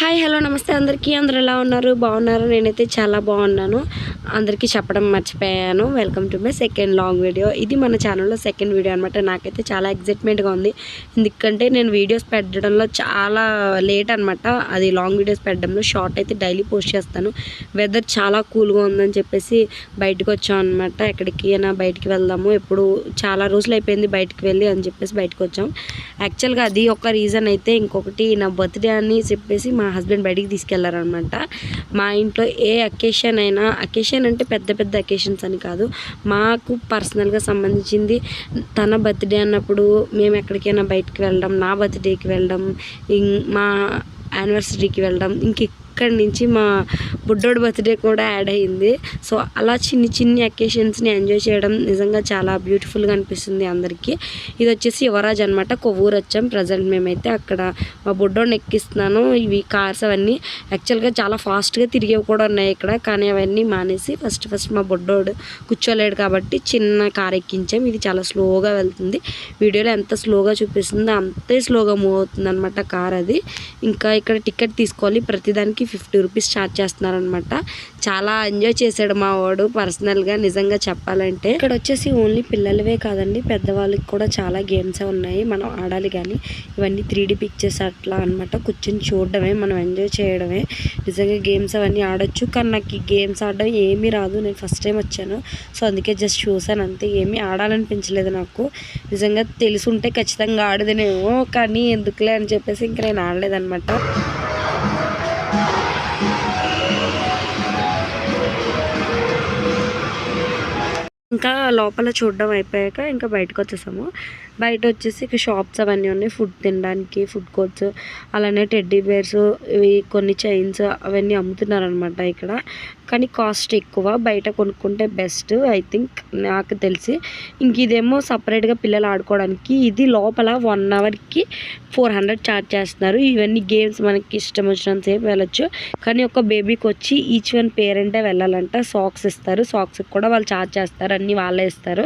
Hi hello నమస్తే అందరికీ. అందరూ ఎలా ఉన్నారు? బాగున్నారు? నేనైతే చాలా బాగున్నాను. అందరికీ చెప్పడం మర్చిపోయాను. Welcome to my second long video. ఇది మన ఛానల్లో సెకండ్ వీడియో అనమాట. నాకైతే చాలా ఎగ్జైట్మెంట్గా ఉంది. ఎందుకంటే నేను వీడియోస్ పెట్టడంలో చాలా లేట్ అనమాట. అది లాంగ్ వీడియోస్ పెట్టడంలో. షార్ట్ అయితే డైలీ పోస్ట్ చేస్తాను. వెదర్ చాలా కూల్గా ఉందని చెప్పేసి బయటకు వచ్చాం అనమాట. ఎక్కడికి అయినా బయటికి వెళ్దాము, ఎప్పుడు చాలా రోజులు అయిపోయింది బయటికి వెళ్ళి అని చెప్పేసి బయటకు వచ్చాం. యాక్చువల్గా అది ఒక రీజన్ అయితే, ఇంకొకటి నా బర్త్డే అని చెప్పేసి మా హస్బెండ్ బయటికి తీసుకెళ్లారనమాట. మా ఇంట్లో ఏ అకేషన్ అయినా, అకేషన్ అంటే పెద్ద పెద్ద అకేషన్స్ అని కాదు, మాకు పర్సనల్గా సంబంధించింది తన బర్త్డే అన్నప్పుడు మేము ఎక్కడికైనా బయటికి వెళ్ళడం, నా బర్త్డేకి వెళ్ళడం, మా యానివర్సరీకి వెళ్ళడం, ఇక్కడి నుంచి మా బుడ్డోడి బర్త్డే కూడా యాడ్ అయ్యింది. సో అలా చిన్ని చిన్ని అకేషన్స్ని ఎంజాయ్ చేయడం నిజంగా చాలా బ్యూటిఫుల్గా అనిపిస్తుంది అందరికీ. ఇది వచ్చేసి యువరాజ్ అనమాట. కొవ్వూరు వచ్చాం ప్రజెంట్ మేమైతే. అక్కడ మా బుడ్డోడిని ఎక్కిస్తున్నాను. ఇవి కార్స్ అవన్నీ యాక్చువల్గా చాలా ఫాస్ట్గా తిరిగేవి కూడా ఉన్నాయి ఇక్కడ, కానీ అవన్నీ మానేసి ఫస్ట్ మా బుడ్డోడు కూర్చోలేడు కాబట్టి చిన్న కార్ ఎక్కించాం. ఇది చాలా స్లోగా వెళ్తుంది. వీడియోలో ఎంత స్లోగా చూపిస్తుందో అంతే స్లోగా మూవ్ అవుతుంది అనమాట కార్ అది. ఇంకా ఇక్కడ టికెట్ తీసుకోవాలి, ప్రతిదానికి 50 రూపీస్ ఛార్జ్ చేస్తున్నారనమాట. చాలా ఎంజాయ్ చేశాడు మా వాడు పర్సనల్గా నిజంగా చెప్పాలంటే. ఇక్కడ వచ్చేసి ఓన్లీ పిల్లలవే కాదండి, పెద్దవాళ్ళకి కూడా చాలా గేమ్స్ ఉన్నాయి, మనం ఆడాలి. కానీ ఇవన్నీ 3D పిక్చర్స్ అట్లా అనమాట. కూర్చొని చూడడమే, మనం ఎంజాయ్ చేయడమే. నిజంగా గేమ్స్ అవన్నీ ఆడొచ్చు, కానీ నాకు ఈ గేమ్స్ ఆడడం ఏమీ రాదు. నేను ఫస్ట్ టైం వచ్చాను, సో అందుకే జస్ట్ చూసాను అంతే. ఏమీ ఆడాలనిపించలేదు నాకు. నిజంగా తెలుసుంటే ఖచ్చితంగా ఆడదేనేమో, కానీ ఎందుకులే అని చెప్పేసి ఇంకా నేను ఆడలేదన్నమాట. ఇంకా లోపల చూడడం అయిపోయాక ఇంకా బయటకు వచ్చేసాము. బయట వచ్చేసి ఇక షాప్స్ అవన్నీ ఉన్నాయి, ఫుడ్ తినడానికి, ఫుడ్ కోర్ట్స్, అలానే టెడ్డీ బేర్స్, ఇవి కొన్ని చైన్స్ అవన్నీ అమ్ముతున్నారనమాట ఇక్కడ. కానీ కాస్ట్ ఎక్కువ, బయట కొనుక్కుంటే బెస్ట్ ఐ థింక్ నాకు తెలిసి. ఇంక ఇదేమో సపరేట్గా పిల్లలు ఆడుకోవడానికి. ఇది లోపల 1 అవర్కి 400 ఛార్జ్ చేస్తున్నారు. ఇవన్నీ గేమ్స్ మనకి ఇష్టం వచ్చినంత సేపు వెళ్ళొచ్చు, కానీ ఒక బేబీకి వచ్చి ఈచ్ వన్ పేరెంటే వెళ్ళాలంట. సాక్స్ ఇస్తారు, సాక్స్కి కూడా వాళ్ళు ఛార్జ్ చేస్తారు, అన్నీ వాళ్ళే ఇస్తారు.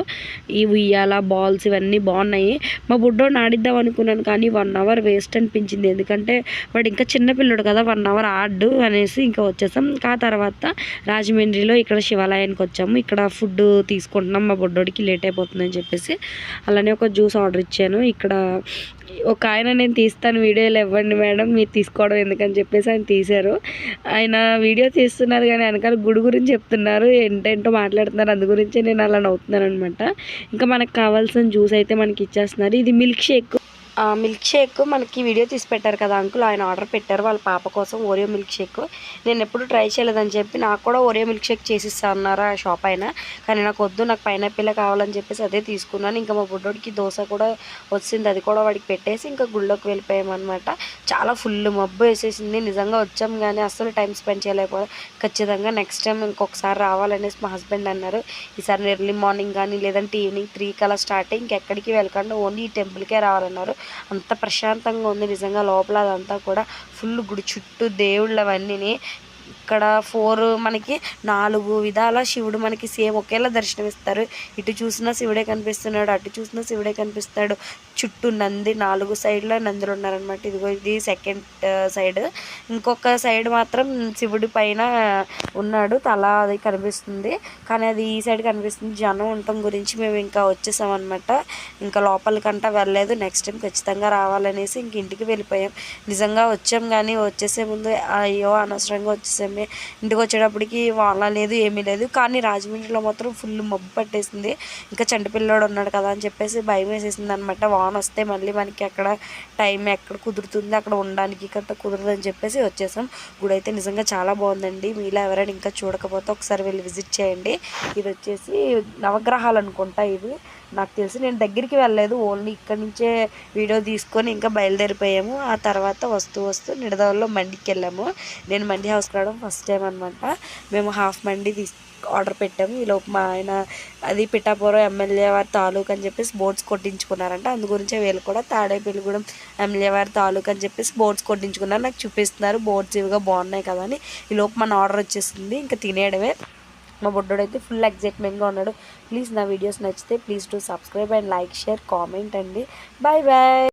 ఈ ఉయ్యాల బాల్స్ ఇవన్నీ బాగున్నాయి. మా బుడ్డోని ఆడిద్దాం అనుకున్నాను, కానీ 1 అవర్ వేస్ట్ అనిపించింది. ఎందుకంటే వాడు ఇంకా చిన్నపిల్లడు కదా, 1 అవర్ ఆడు అనేసి ఇంకా వచ్చేసాం. ఆ తర్వాత రాజమండ్రిలో ఇక్కడ శివాలయానికి వచ్చాము. ఇక్కడ ఫుడ్ తీసుకుంటున్నాం, మా బుడ్డోడికి లేట్ అయిపోతుందని చెప్పేసి. అలానే ఒక జ్యూస్ ఆర్డర్ ఇచ్చాను. ఇక్కడ ఒక ఆయన, నేను తీస్తాను వీడియోలు ఇవ్వండి మేడం, మీరు తీసుకోవడం ఎందుకని చెప్పేసి ఆయన తీశారు. ఆయన వీడియో తీస్తున్నారు కానీ వెనకాల గుడి గురించి చెప్తున్నారు, ఏంటేంటో మాట్లాడుతున్నారు. అందు గురించే నేను అలా నవ్వుతున్నాను అనమాట. ఇంకా మనకు కావాల్సిన జ్యూస్ అయితే మనకి ఇచ్చేస్తున్నారు. ఇది మిల్క్ షేక్ మనకి వీడియో తీసి పెట్టారు కదా అంకుల్, ఆయన ఆర్డర్ పెట్టారు వాళ్ళ పాప కోసం ఓరియో మిల్క్ షేక్. నేను ఎప్పుడు ట్రై చేయలేదని చెప్పి నాకు కూడా ఓరియో మిల్క్ షేక్ చేసిస్తా అన్నారు ఆ షాప్ అయినా, కానీ నాకు వద్దు, నాకు పైనాపిల్ కావాలని చెప్పేసి అదే తీసుకున్నాను. ఇంకా మా బుడ్డోడికి దోశ కూడా వచ్చింది, అది కూడా వాడికి పెట్టేసి ఇంకా గుళ్ళోకి వెళ్ళిపోయామన్నమాట. చాలా ఫుల్ మబ్బు వేసేసింది. నిజంగా వచ్చాం కానీ అస్సలు టైం స్పెండ్ చేయలేకపోయాం. ఖచ్చితంగా నెక్స్ట్ టైం ఇంకొకసారి రావాలనేసి మా హస్బెండ్ అన్నారు. ఈసారి ఎర్లీ మార్నింగ్ కానీ లేదంటే ఈవినింగ్ 3 కల్లా స్టార్ట్ అయ్యి ఇంకెక్కడికి వెళ్ళకుండా ఓన్లీ ఈ టెంపుల్కే రావాలన్నారు. అంత ప్రశాంతంగా ఉంది నిజంగా లోపల. అదంతా కూడా ఫుల్ గుడి చుట్టూ దేవుళ్ళు అవన్నీ. ఇక్కడ మనకి 4 విధాల శివుడు మనకి సేమ్ ఒకేలా దర్శనమిస్తారు. ఇటు చూసినా శివుడే కనిపిస్తున్నాడు, అటు చూసినా శివుడే కనిపిస్తాడు. చుట్టూ నంది 4 సైడ్లో నందులు ఉన్నారనమాట. ఇది సెకండ్ సైడ్. ఇంకొక సైడ్ మాత్రం శివుడి పైన ఉన్నాడు, తల అది కనిపిస్తుంది, కానీ అది ఈ సైడ్ కనిపిస్తుంది. జనం ఉండటం గురించి మేము ఇంకా వచ్చేసామన్నమాట. ఇంకా లోపలికంటా వెళ్ళలేదు. నెక్స్ట్ టైం ఖచ్చితంగా రావాలనేసి ఇంక ఇంటికి వెళ్ళిపోయాం. నిజంగా వచ్చాం కానీ వచ్చేసే ముందు అయ్యో అనవసరంగా వచ్చేసామే. ఇంటికి వచ్చేటప్పటికి వాన లేదు, ఏమీ లేదు. కానీ రాజమండ్రిలో మాత్రం ఫుల్ మబ్బు పట్టేసింది. ఇంకా చంటిపిల్లోడు ఉన్నాడు కదా అని చెప్పేసి భయం వేసేసింది అనమాట. వాన వస్తే మళ్ళీ మనకి అక్కడ టైం ఎక్కడ కుదురుతుంది, అక్కడ ఉండడానికి కట్ట కుదరదని చెప్పేసి వచ్చేసాం. గుడి అయితే నిజంగా చాలా బాగుందండి. మీలో ఎవరైనా ఇంకా చూడకపోతే ఒకసారి వెళ్ళి విజిట్ చేయండి. ఇది వచ్చేసి నవగ్రహాలు అనుకుంటా. ఇది నాకు తెలిసి, నేను దగ్గరికి వెళ్ళలేదు, ఓన్లీ ఇక్కడి నుంచే వీడియో తీసుకొని ఇంకా బయలుదేరిపోయాము. ఆ తర్వాత వస్తూ నిడదవల్లో మండికి వెళ్ళాము. నేను మండి హౌస్కి రావడం ఫస్ట్ టైం అనమాట. మేము హాఫ్ మండి ఆర్డర్ పెట్టాము. ఈలోపు మా ఆయన అది పిఠాపురం ఎమ్మెల్యే వారి తాలూకు అని చెప్పేసి బోర్డ్స్ కొట్టించుకున్నారంట. అందు గురించే వీళ్ళు కూడా తాడేపల్లిగూడెం ఎమ్మెల్యే వారి తాలూకు అని చెప్పేసి బోర్డ్స్ కొట్టించుకున్నారు. నాకు చూపిస్తున్నారు బోర్డ్స్ ఇవిగా బాగున్నాయి కదా అని. ఈలోపు మన ఆర్డర్ వచ్చేసింది, ఇంకా తినేయడమే. మా బుడ్డోడైతే ఫుల్ ఎగ్జైట్మెంట్గా ఉన్నాడు. ప్లీజ్ నా వీడియోస్ నచ్చితే please to subscribe and like, share, comment అండి. Bye bye.